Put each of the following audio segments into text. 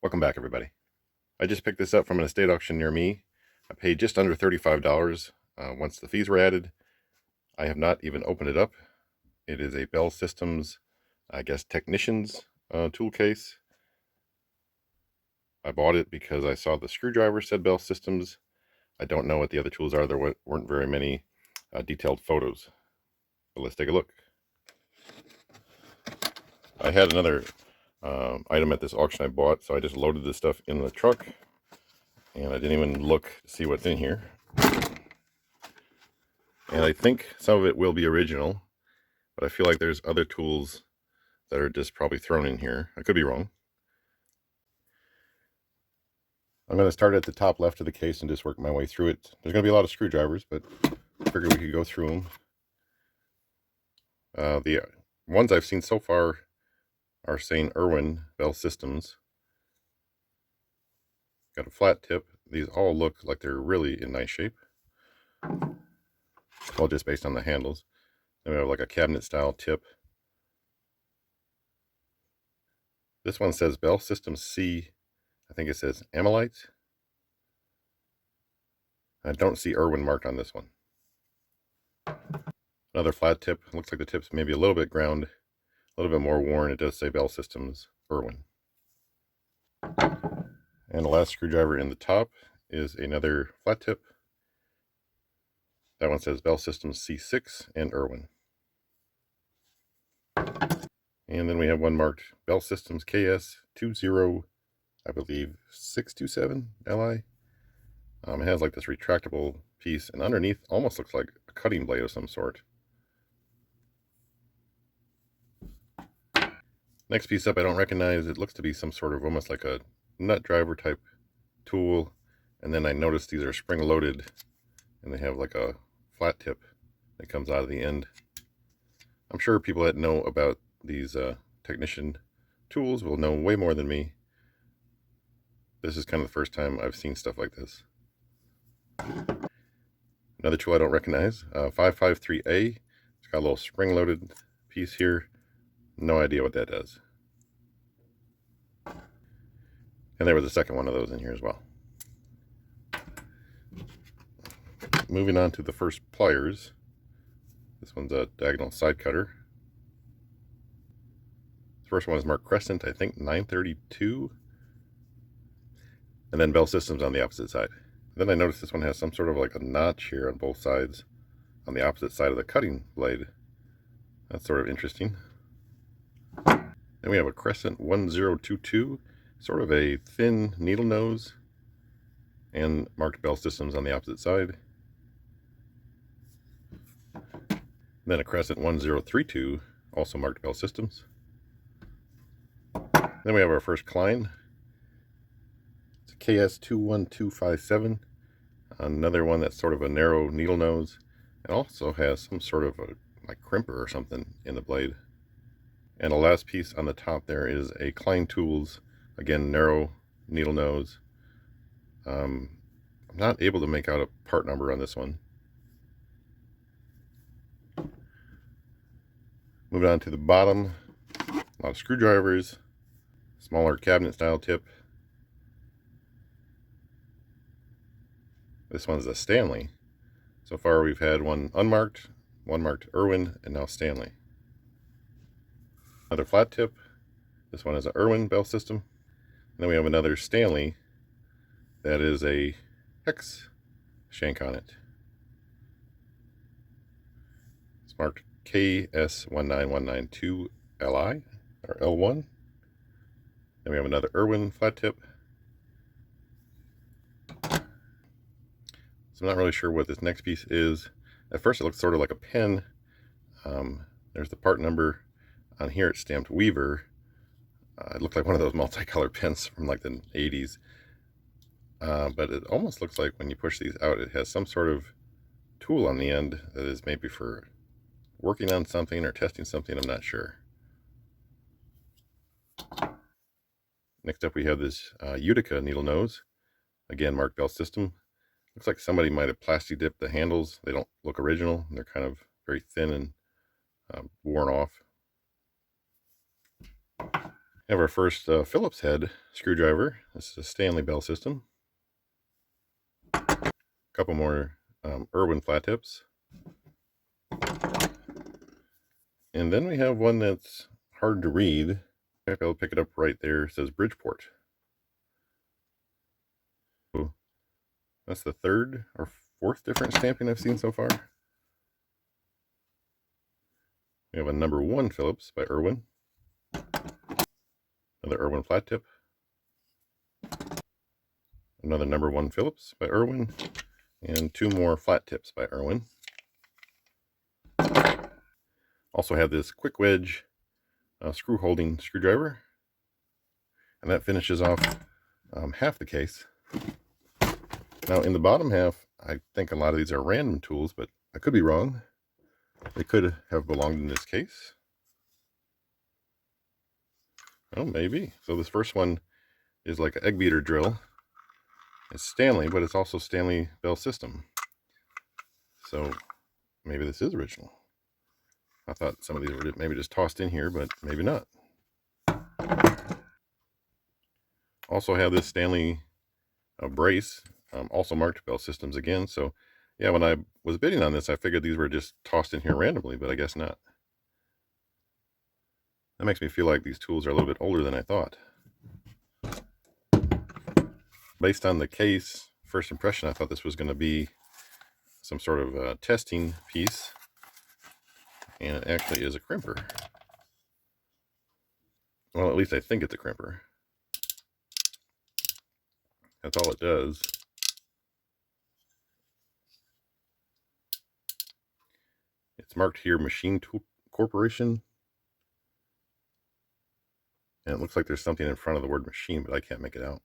Welcome back, everybody. I just picked this up from an estate auction near me. I paid just under $35 once the fees were added. I have not even opened it up. It is a Bell Systems, I guess, technician's tool case. I bought it because I saw the screwdriver said Bell Systems. I don't know what the other tools are. There weren't very many detailed photos. But let's take a look. I had another item at this auction I bought, so I just loaded this stuff in the truck. And I didn't even look to see what's in here. And I think some of it will be original, but I feel like there's other tools that are just probably thrown in here. I could be wrong. I'm going to start at the top left of the case and just work my way through it. There's going to be a lot of screwdrivers, but I figured we could go through them. The ones I've seen so far are saying Irwin Bell Systems. Got a flat tip. These all look like they're really in nice shape. Well, just based on the handles. Then we have like a cabinet style tip. This one says Bell Systems C. I think it says Amylite. I don't see Irwin marked on this one. Another flat tip. Looks like the tip's maybe a little bit ground, a little bit more worn. It does say Bell Systems Irwin. And the last screwdriver in the top is another flat tip. That one says Bell Systems C6 and Irwin. And then we have one marked Bell Systems KS20, I believe 627 LI. It has like this retractable piece, and underneath almost looks like a cutting blade of some sort. Next piece up I don't recognize. It looks to be some sort of almost like a nut driver type tool. And then I noticed these are spring loaded and they have like a flat tip that comes out of the end. I'm sure people that know about these technician tools will know way more than me. This is kind of the first time I've seen stuff like this. Another tool I don't recognize, 553A. It's got a little spring-loaded piece here. No idea what that does. And there was a second one of those in here as well. Moving on to the first pliers. This one's a diagonal side cutter. The first one is marked Crescent, I think 932. And then Bell Systems on the opposite side. Then I noticed this one has some sort of like a notch here on both sides on the opposite side of the cutting blade. That's sort of interesting. Then we have a Crescent 1022, sort of a thin needle nose, and marked Bell Systems on the opposite side. Then a Crescent 1032, also marked Bell Systems. Then we have our first Klein. It's a KS21257, another one that's sort of a narrow needle nose, and also has some sort of a like crimper or something in the blade. And the last piece on the top there is a Klein Tools, again narrow needle nose. I'm not able to make out a part number on this one. Moving on to the bottom, a lot of screwdrivers, smaller cabinet style tip. This one's a Stanley. So far we've had one unmarked, one marked Irwin, and now Stanley. Another flat tip. This one is an Irwin Bell System. And then we have another Stanley that is a hex shank on it. It's marked KS19192 LI or L1. Then we have another Irwin flat tip. So I'm not really sure what this next piece is. At first it looks sort of like a pen. There's the part number. On here it's stamped Weaver. It looked like one of those multicolored pens from like the 80s. But it almost looks like when you push these out, it has some sort of tool on the end that is maybe for working on something or testing something, I'm not sure. Next up we have this Utica needle nose. Again, marked Bell System. Looks like somebody might have plastic dipped the handles. They don't look original. They're kind of very thin and worn off. Have our first Phillips head screwdriver. This is a Stanley Bell system. A couple more Irwin flat tips. And then we have one that's hard to read. I'll pick it up right there. It says Bridgeport. So that's the third or fourth different stamping I've seen so far. We have a number 1 Phillips by Irwin. Another Irwin flat tip. Another number 1 Phillips by Irwin. And 2 more flat tips by Irwin. Also have this quick wedge screw holding screwdriver. And that finishes off half the case. Now in the bottom half, I think a lot of these are random tools, but I could be wrong. They could have belonged in this case. Oh, maybe. So this first one is like an egg beater drill. It's Stanley, but it's also Stanley Bell system. So maybe this is original. I thought some of these were maybe just tossed in here, but maybe not. Also have this Stanley brace, also marked Bell systems again. So yeah, when I was bidding on this, I figured these were just tossed in here randomly, but I guess not. That makes me feel like these tools are a little bit older than I thought. Based on the case, first impression, I thought this was going to be some sort of testing piece, and it actually is a crimper. Well, at least I think it's a crimper. That's all it does. It's marked here Machine Tool Corporation. And it looks like there's something in front of the word machine, but I can't make it out.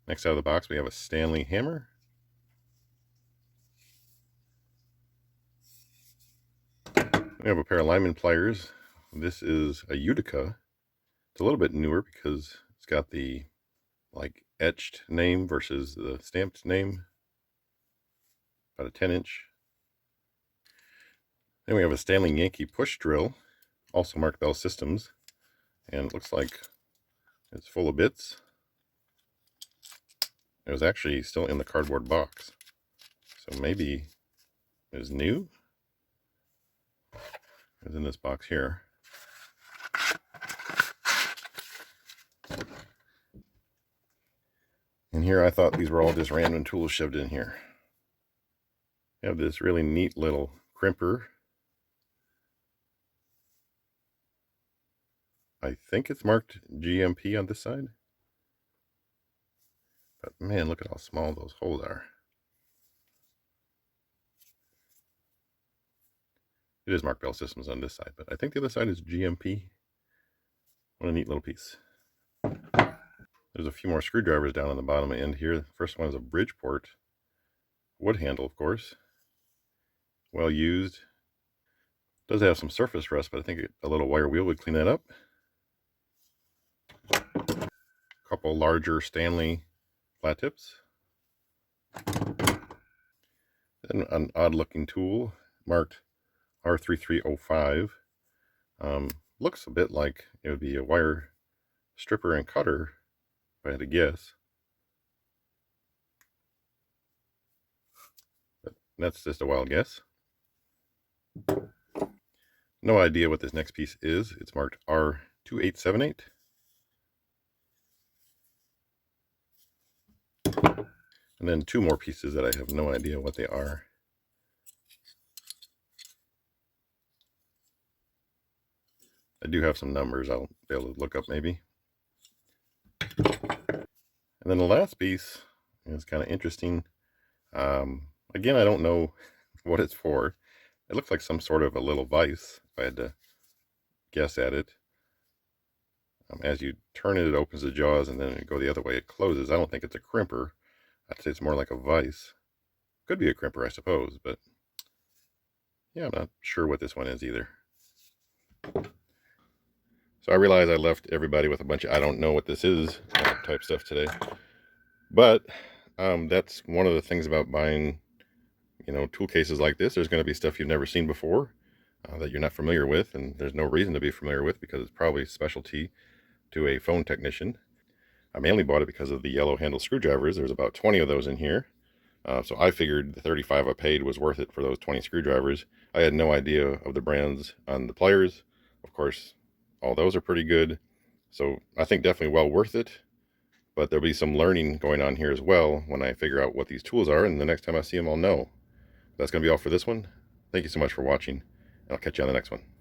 Next out of the box, we have a Stanley hammer. We have a pair of lineman pliers. This is a Utica. It's a little bit newer because it's got the like etched name versus the stamped name. About a 10-inch. Then we have a Stanley Yankee push drill, also marked Bell Systems, and it looks like it's full of bits. It was actually still in the cardboard box, so maybe it was new. It was in this box here. And here I thought these were all just random tools shoved in here. You have this really neat little crimper. I think it's marked GMP on this side. But man, look at how small those holes are. It is marked Bell Systems on this side, but I think the other side is GMP. What a neat little piece. There's a few more screwdrivers down on the bottom end here. The first one is a Bridgeport wood handle, of course. Well used. Does have some surface rust, but I think a little wire wheel would clean that up. A couple larger Stanley flat tips. Then an odd looking tool marked R3305. Looks a bit like it would be a wire stripper and cutter, if I had to guess. But that's just a wild guess. No idea what this next piece is. It's marked R2878. And then 2 more pieces that I have no idea what they are. I do have some numbers I'll be able to look up maybe. And then the last piece is kind of interesting. Again, I don't know what it's for. It looks like some sort of a little vise, if I had to guess at it. As you turn it, it opens the jaws, and then you go the other way, it closes. I don't think it's a crimper. I'd say it's more like a vise. Could be a crimper, I suppose, but yeah, I'm not sure what this one is either. So I realize I left everybody with a bunch of I don't know what this is type stuff today. But that's one of the things about buying, tool cases like this. There's going to be stuff you've never seen before. that you're not familiar with, and there's no reason to be familiar with because it's probably specialty to a phone technician. I mainly bought it because of the yellow handle screwdrivers. There's about 20 of those in here. So I figured the $35 I paid was worth it for those 20 screwdrivers. I had no idea of the brands on the pliers. Of course, all those are pretty good. So I think definitely well worth it. But there'll be some learning going on here as well when I figure out what these tools are. And the next time I see them, I'll know. That's going to be all for this one. Thank you so much for watching. And I'll catch you on the next one.